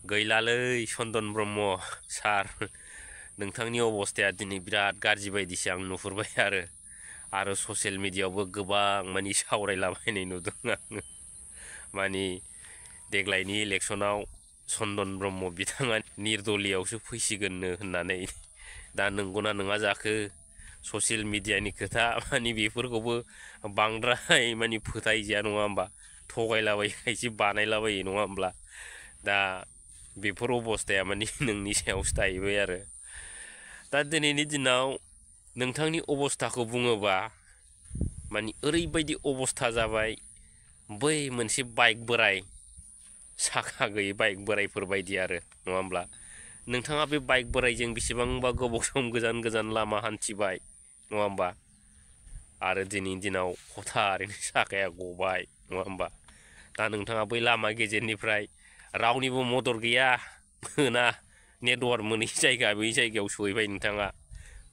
गैलालै चन्दन ब्रह्म सार नोंथांनि अबस्थाया दिनै बिराद गाज्रि बायदिसो आं नुहुरबाय आरो ससियेल मिडियायावबो गोबां मानि सावरायलाबायनाय नुदों आङो मानि देग्लायनि इलेक्सनाव चन्दन ब्रह्म बिथाङा निर्दलियावसो फैसिगोननो होननानै दा नंगौना नङा जाखो ससियेल मिडियानि खोथा मानि बेफोरखौबो बांद्राय मानि फोथायजाया नङा होमबा थगायलाबायो खायसे बानायलाबायो नङा होमब्ला दा बेफोर अबस्थाया मानि नोंनि सायावसो थाहैबाय दा दिनैनि दिनाव नोंथांनि अबस्थाखौ बुङोबा मानि ओरैबायदि अबस्था जाबाय बै मोनसे बाइक बोराय साखा गैयै बाइक बोरायफोर बायदि नङा होमब्ला नोंथाङा बे बाइक बोरायजों बेसेबांबा गोबाव सम गोजान गोजान लामा हान्थिबाय नङा होमबा आरो दिनैनि दिनाव हथारैनो साखाया गबाय नङा होमबा दा नोंथाङा बै लामा गेजेरनिफ्राय रावनिबो मदद गैया मोना नेटवार्क मोनै जायगा बै जायगायाव सहैबाय नोंथाङा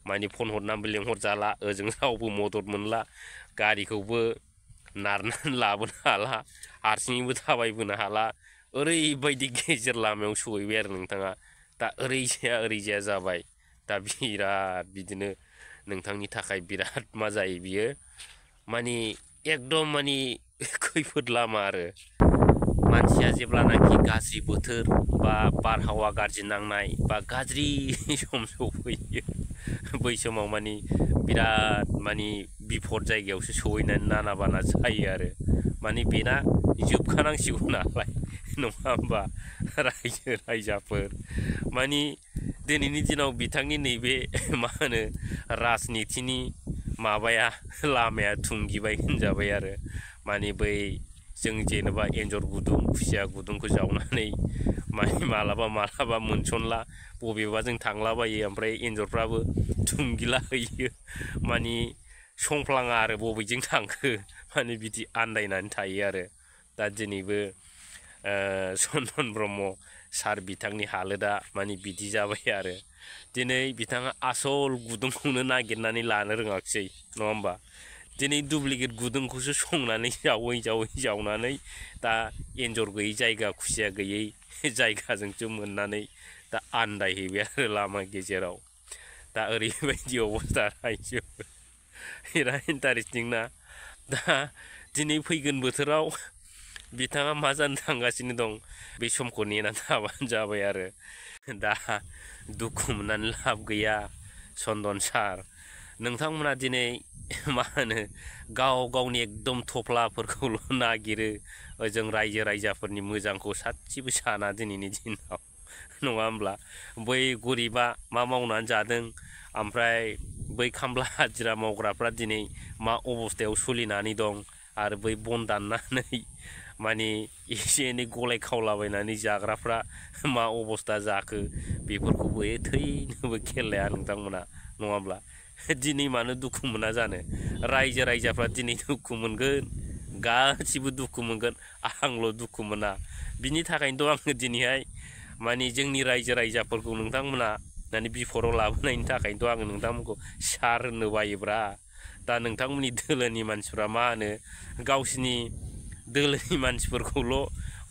मानि फन हरनानैबो लेंहरजाला ओजों रावबो मदद मोनला गारिखौबो नारनानै लाबोनो हाला हारसिङैबो थाबायबोनो हाला ओरैबायदि गेजेर लामायाव सहैबाय नोंथाङा दा ओरैजाया जाबाय दा बिराद बिदिनो नोंथांनि थाखाय बिराद मा जायो बियो मानि एकदम मानि खैफोद लामा मानसिया जेब्लानाखि गाज्रि बोथोर बा बारहावा गाज्रि नांनाय बा गाज्रि सम सफैयो बै समाव मानि बिराद मानि बिपद जायगायावसो सहैनानै नाना बाना जायो मानि बेना जोबखानांसिगौ नालाय नङा होमबा रायजो राजाफोर मानि दिनैनि दिनाव बिथांनि नैबे मा होनो राजनितिनि माबाया लामाया थुंगिबाय होनजाबाय मानि बै जों जेनेबा एन्जर गुदुं खुसिया गुदुंखौ जावनानै मानि मालाबा मोनसनला बबेबा जों थांलाबायो ओमफ्राय एन्जरफ्राबो थुंगिला हैयो मानि संफ्लाङा बबेजों थांखो मानि बिदि आन्दायनानै थायो दा दिनैबो चन्दन ब्रह्म सार बिथांनि हालोदा मानि बिदि जाबाय दिनै बिथाङा आसल गुदुंखौनो नागिरनानै लानो रोङाखिसै नङा होमबा दिनै दुप्लिकेट गुदुंखौसो संनानै जावनानै दा एन्जर गैयै जायगा खुसिया गैयै जायगाजोंसो मोननानै दा आन्दायहैबाय लामा गेजेराव दा ओरैबायदि अबस्था रायजोफोर बिराद इन्टारेस्टिं ना दा दिनै फैगोन बोथोराव बिथाङा मा जानो थांगासिनो दं बे समखौ नेनानै थाबानो जाबाय दा दुखु मोननानै लाब गैया चन्दन सार नोंथांमोना दिनै मा होनो गाव गावनि एकदम थफ्लाफोरखौल' नागिरो जों रायजो राजाफोरनि मोजांखौ सासेबो साना दिनैनि दिनाव नङा होमब्ला बै गरिबा मा मावनानै जादों ओमफ्राय बै खामला हाजिरा मावग्राफ्रा दिनै मा अबस्थायाव सोलिनानै दं आरो बै बन दाननानै मानि एसे एनै गलाय खावलाबायनानै जाग्राफ्रा मा अबस्था जाखो बेफोरखौबो थैनोबो खेल लाया नोंथांमोना नङा होमब्ला दिनै मानो दुखु मोना जानो रायजो राजाफ्रा दिनै दुखु मोनगोन गासिबो दुखु मोनगोन आंल' दुखु मोना बिनि थाखायनोथ' आङो दिनैहाय मानि जोंनि रायजो राजाफोरखौ नोंथांमोना माने बिफदआव लाबोनायनि थाखायनोथ' आङो नोंथांमोनखौ सार होननो बायोब्रा दा नोंथांमोननि दोलोनि मानसिफ्रा मा होनो गावसिनि दोलोनि मानसिफोरखौल'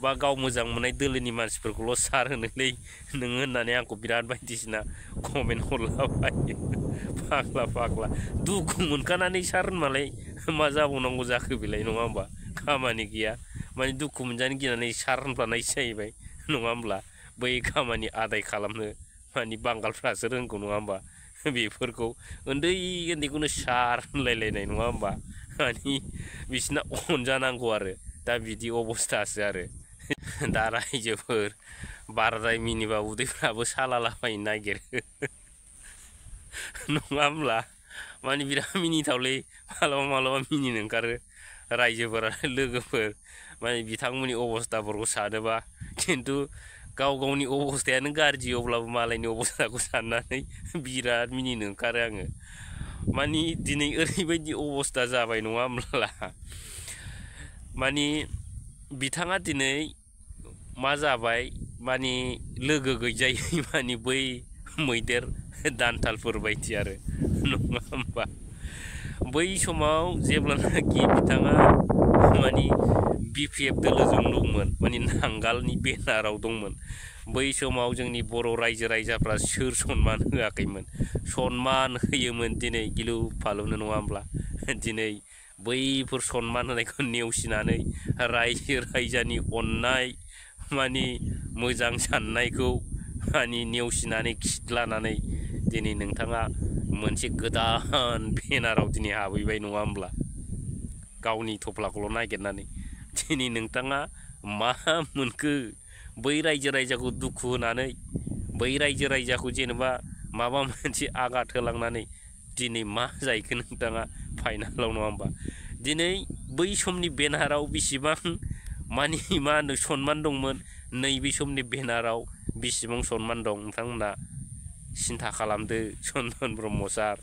बा गाव मोजां मोननाय दोलोनि मानसिफोरखौल' सार होनोलै नोङो होननानै आंखौ बिराद बायदिसिना कमेन्ट हरलाबायो फाग्ला दुखु मोनखानानै सार होनबालाय मा जाबावनांगौ जाखो बेलाय नङा होमबा खामानि गैया माने दुखु मोनजानो गिनानै सार होनफ्लानायसो जाहैबाय नङा होमब्ला बै खामानि आदाय खालामनो मानि बांगालफ्रासो रोंगौ नङा होमबा बेफोरखौ उन्दैखौनो सार होनलायलायनाय नङा होमबा मानि बिसिना अनजानांगौ दा बिदि अबस्थासो दा रायजोफोर बाराद्राय मिनिबा उदैफ्राबो सालालाबायनो नागिरो नङा होमब्ला मानि बिराद मिनिथावलै मालाबा मिनिनो ओंखारो रायजोफोरा लोगोफोर माने बिथांमोननि अबस्थाफोरखौ सानोबा खिन्थु गाव गावनि अबस्थायानो गाज्रि अब्लाबो मालायनि अबस्थाखौ साननानै बिराद मिनिनो ओंखारो आङो मानि दिनै ओरैबायदि अबस्था जाबाय नङा होमब्ला मानि बिथाङा दिनै मा जाबाय मानि लोगो गैजायै मानि बै मैदेर दान्थालफोर बायदि नङा होमबा बै समाव जेब्लानाखि बिथाङा माने BPF दोलोजों दंमोन माने नांगालनि बेनाराव दंमोन बै समाव जोंनि बर' रायजो राजाफ्रा सोर सनमान होआखैमोन सनमान होयोमोन दिनै गिलु फालुनो नङा होमब्ला दिनै बैफोर सनमान होनायखौ नेवसिनानै रायजो राजानि अननाय माने मोजां साननायखौ माने नेवसिनानै खिथलानानै दिनै नोंथाङा मोनसे गोदान बेनाराव दिनै हाबहैबाय नङा होमब्ला गावनि थफ्लाखौल' नागिरनानै दिनै नोंथाङा मा मोनखो बै रायजो राजाखौ दुखु होनानै बै रायजो राजाखौ जेनेबा माबा मोनसे आघात होलांनानै दिनै मा जाहैखो नोंथाङा फाइनालाव नङा होमबा दिनै बै समनि बेनाराव बेसेबां माने मा होनो सनमान दंमोन नैबे समनि बेनाराव बेसेबां सनमान दं नोंथांमोना सिन्था खालामदो चन्दन ब्रह्म सार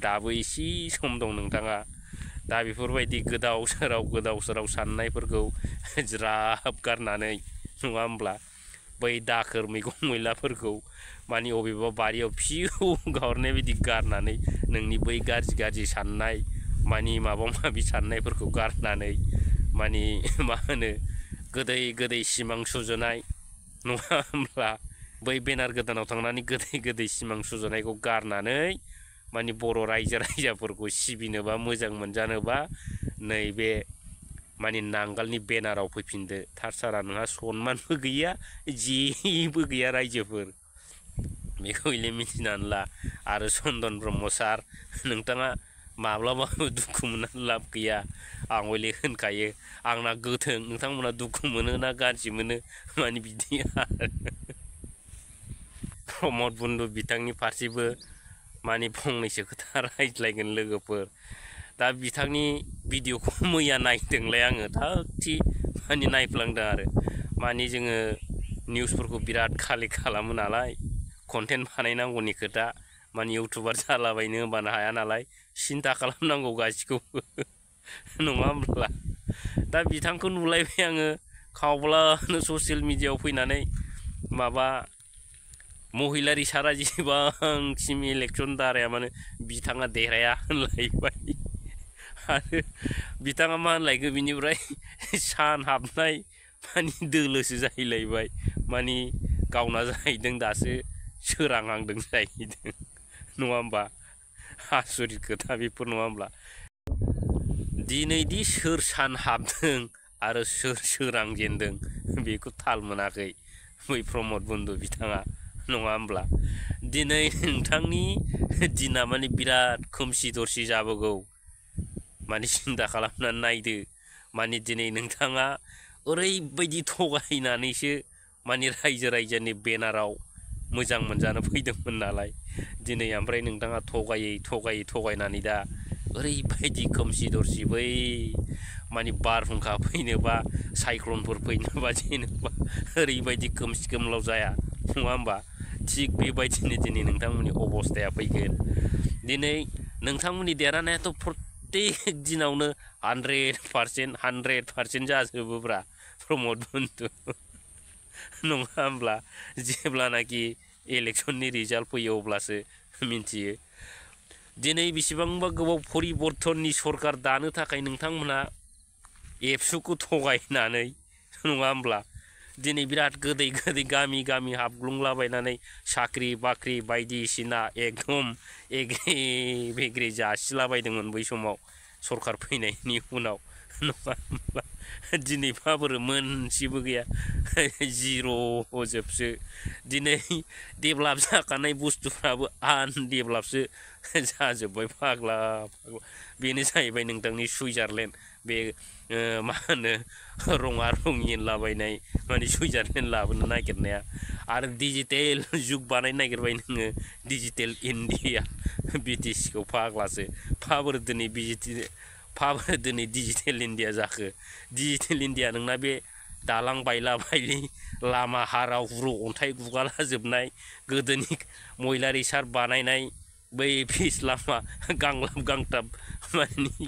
दाबो एसे सम दं नोंथाङा दा बेफोरबायदि गोदाव सोराव साननायफोरखौ ज्राब गारनानै नङा होमब्ला बै दाखोर मैगं मैलाफोरखौ माने अबेबा बारियाव फिउ गाहरनाय बायदि गारनानै नोंनि बै गाज्रि साननाय माने माबा माबि साननायफोरखौ गारनानै माने मा होनो गोदै सिमां सुजुनाय नङा होमब्ला बै बेनार गोदानाव थांनानै गोदै सिमां सुजुनायखौ गारनानै माने बर' रायजो राजाफोरखौ सिबिनोबा मोजां मोनजानोबा नैबे माने नांगालनि बेनाराव फैफिनदो थार सारा नोंहा सनमानबो गैया जेबो गैया रायजोफोर बेखौ हले मिथिनानै ला आरो चन्दन ब्रह्म सार नोंथाङा माब्लाबाबो दुखु मोननानै लाब गैया आं हले होनखायो आंना गोथों नोंथांमोना दुखु मोनो ना गाज्रि मोनो माने बिदि प्रमद बन्धु बिथांनि फारसेबो माने फंनैसो खोथा रायज्लायगोन लोगोफोर दा बिथांनि भिडिअखौ मैया नायदोंलाय आङो थागथि माने नायफ्लांदों आरो माने जोङो निउसफोरखौ बिराद कालेक्ट खालामो नालाय कन्टेन्ट बानायनांगौनि खोथा माने इउटुबार जालाबायनो होनबानो हाया नालाय सिन्था खालामनांगौ गासिखौबो नङा होमब्ला दा बिथांखौ नुलायबाय आङो खावब्लानो ससियेल मिडियायाव फैनानै माबा महिलारि सारा जेसेबांसिम इलेक्सन दाराया मानो बिथाङा देरहाया होनलायबाय आरो बिथाङा मा होनलायखो बिनिफ्राय सान हाबनाय माने दोलोसो जाहैलायबाय माने गावना जाहैदों दासो सोरांहांदों जाहैदों नङा होमबा आसरित खोथा बेफोर नङा होमब्ला दिनैदि सोर सान हाबदों आरो सोर सोरांजेनदों बेखौ थाल मोनाखै बै प्रमद बन्धु बिथाङा नङा होमब्ला दिनै नोंथांनि दिना माने बिराद खोमसि दरसि जाबोगौ माने सिन्था खालामनानै नायदो माने दिनै नोंथाङा ओरैबायदि थगायनानैसो माने रायजो राजानि बेनाराव मोजां मोनजानो फैदोंमोन नालाय दिनै ओमफ्राय नोंथाङा थगायनानै दा ओरैबायदि खोमसि दरसि बै माने बारहुंखा फैनोबा साइक्लनफोर फैनोबा जेनेबा ओरैबायदि खोमसि खोमलाव जाया नङा होमबा थिग बेबायदिनो दिनै नोंथांमोननि अबस्थाया फैगोन दिनै नोंथांमोननि देरहानायाथ' प्रत्येक दिनावनो 100% जाजोबोब्रा प्रमद बन्धु नङा होमब्ला जेब्लानाखि इलेक्सननि रिजाल्ट फैयो अब्लासो मिन्थियो दिनै बेसेबांबा गोबाव परिबर्तननि सरकार दानो थाखाय नोंथांमोनहा एबसुखौ थगायनानै नङा होमब्ला दिनै बिराद गोदै गामि हाबग्लुंलाबायनानै साख्रि बाख्रि बायदिसिना एकदम एग्रे बेग्रे जासिलाबायदोंमोन बै समाव सरकार फैनायनि उनाव नङा होमब्ला दिनै माबोरै मोनसेबो गैया जिर' जोबसो दिनै डेभेलप जाखानाय बुस्थुफ्राबो आनडेभेलपसो जाजोब्बाय फाग्ला बेनो जाहैबाय नोंथांनि सुइजारलेण्ड बे मा होनो रङा रङि होनलाबायनाय माने सुइजारलेण्ड लाबोनो नागिरनाया आरो डिजिटेल जुग बानायनो नागिरबाय नोङो डिजिटेल इन्डिया बिटिसिखौ फाग्लासो फाबोरै दिनै डिजिटेल इन्डिया जाखो डिजिटेल इन्डिया नोंना बे दालां बायला बायलि लामा हाराव हुरु अन्थाइ गुगालाजोबनाय गोदोनि महिलारि सार बानायनाय बै फिस लामा गांलाब गांथाब माने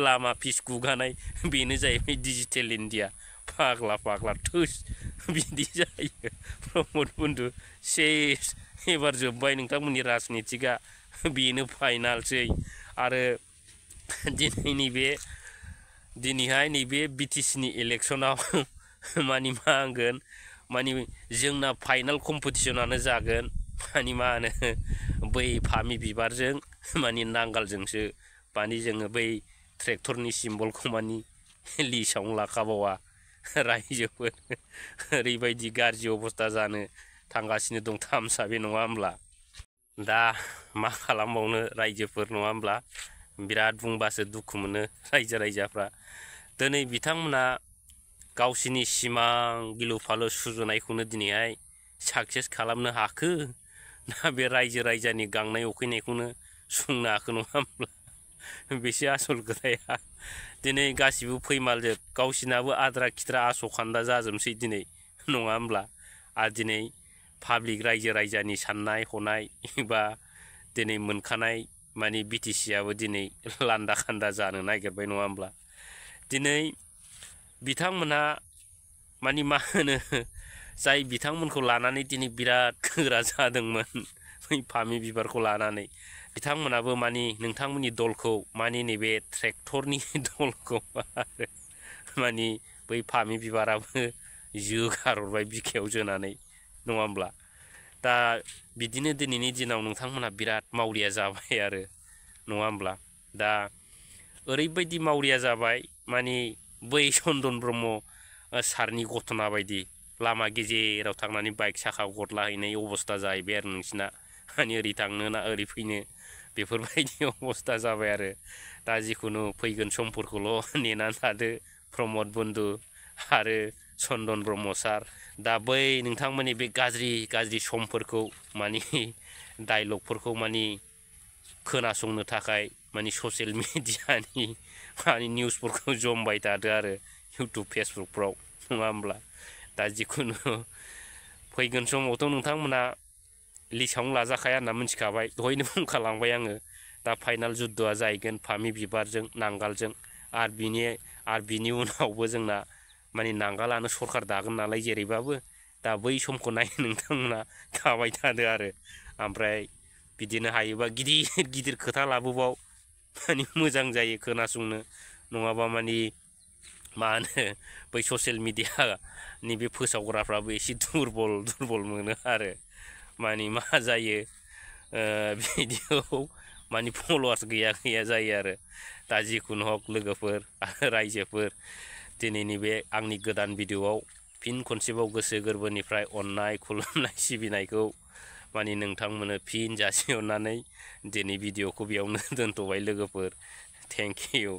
लामा फिस गुगानाय बेनो जाहैबाय डिजिटेल इन्डिया फाग्ला थोस बिदि जायो प्रमद बन्धु सेस एबार जोब्बाय नोंथांमोननि राजनितिकआ बेनो फाइनालसै आरो दिनैनि बे दिनैहाय नैबे बिटिसिनि इलेक्सनाव मानि मा होनगोन मानि जोंना फाइनाल कम्पिटिसनानो जागोन मानि मा होनो बै फामि बिबारजों मानि नांगालजोंसो मानि जोङो बै ट्रेक्टरनि सिम्बलखौ मानि लिस्टआवनो लाखाबावा रायजोफोर ओरैबायदि गाज्रि अबस्था जानो थांगासिनो दं थामसा बे नङा होमब्ला दा मा खालामबावनो रायजोफोर नङा होमब्ला बिराद बुंबासो दुखु मोनो रायजो राजाफ्रा दिनै बिथांमोना गावसिनि सिमां गिलु फालु सुजुनायखौनो दिनैहाय साक्सेस खालामनो हाखो ना बे रायजो राजानि गांनाय उखैनायखौनो सुफुंनो हाखो नङा होमब्ला बेसो आसल खोथाया दिनै गासिबो फैमालजोब गावसिनाबो आद्रा खिद्रा आस'खान्दा जाजोबसै दिनै नङा होमब्ला आरो दिनै पाब्लिक रायजो राजानि साननाय हनाय बा दिनै मोनखानाय मानि बिटिसिआबो दिनै लान्दा खान्दा जानो नागिरबाय नङा होमब्ला दिनै बिथांमोना मानि मा होनो जाय बिथांमोनखौ लानानै दिनै बिराद गोरा जादोंमोन बै फामि बिबारखौ लानानै बिथांमोनाबो मानि नोंथांमोननि दलखौ मानि नैबे ट्रेक्टरनि दलखौ आरो मानि बै फामि बिबाराबो जोगारहरबाय बिखायाव जोनानै नङा होमब्ला दा बिदिनो दिनैनि दिनाव नोंथांमोनहा बिराद मावरिया जाबाय आरो नङा होमब्ला दा ओरैबायदि मावरिया जाबाय मानि बै चन्दन ब्रह्म सारनि घटना बायदि लामा गेजेराव थांनानै बाइक साखा गदलाहैनाय अबस्था जाहैबाय आरो नोंसिना मानि ओरै थांनो ना ओरै फैनो बेफोरबायदि अबस्था जाबाय आरो दा जिखुनु फैगोन समफोरखौल' नेनानै थादो प्रमद बन्दु आरो चन्दन ब्रह्म सार दा बै नोंथांमोननि बे गाज्रि समफोरखौ मानि डाइलगफोरखौ मानि खोनासंनो थाखाय मानि ससियेल मिडियानि मानि निउसफोरखौ जमबाय थादो आरो इउटुब फेसबुकफ्राव नङा होमब्ला दा जिखुनु फैगोन समावथ' नोंथांमोना लिस्टआवनो लाजाखाया होनना मिथिखाबाय दहायनो बुंखालांबाय आङो दा फाइनाल जुद्धआ जाहैगोन फामि बिबारजों नांगालजों आरो बिनि उनावबो जोंना मानि नांगालानो सरखार दागोन नालाय जेरैबाबो दा बै समखौ नायनो नोंथांमोना थाबाय थादो आरो ओमफ्राय बिदिनो हायोबा गिदिर खोथा लाबोबाव मानि मोजां जायो खोनासंनो नङाबा मानि मा होनो बै ससियेल मिडियानि बे फोसावग्राफ्राबो एसे दुरबल मोनो आरो मानि मा जायो भिडिअ मानि फल'वार्स गैया जायो आरो दा जिखुनु हक लोगोफोर आरो रायजोफोर दिनैनि बे आंनि गोदान भिडिअआव फिन खनसेबाव गोसो गोरबोनिफ्राय अननाय खुलुमनाय सिबिनायखौ मानि नोंथांमोननो फिन जासिहरनानै दिनै भिडिअखौ बेयावनो दोनथ'बाय लोगोफोर थेंक इउ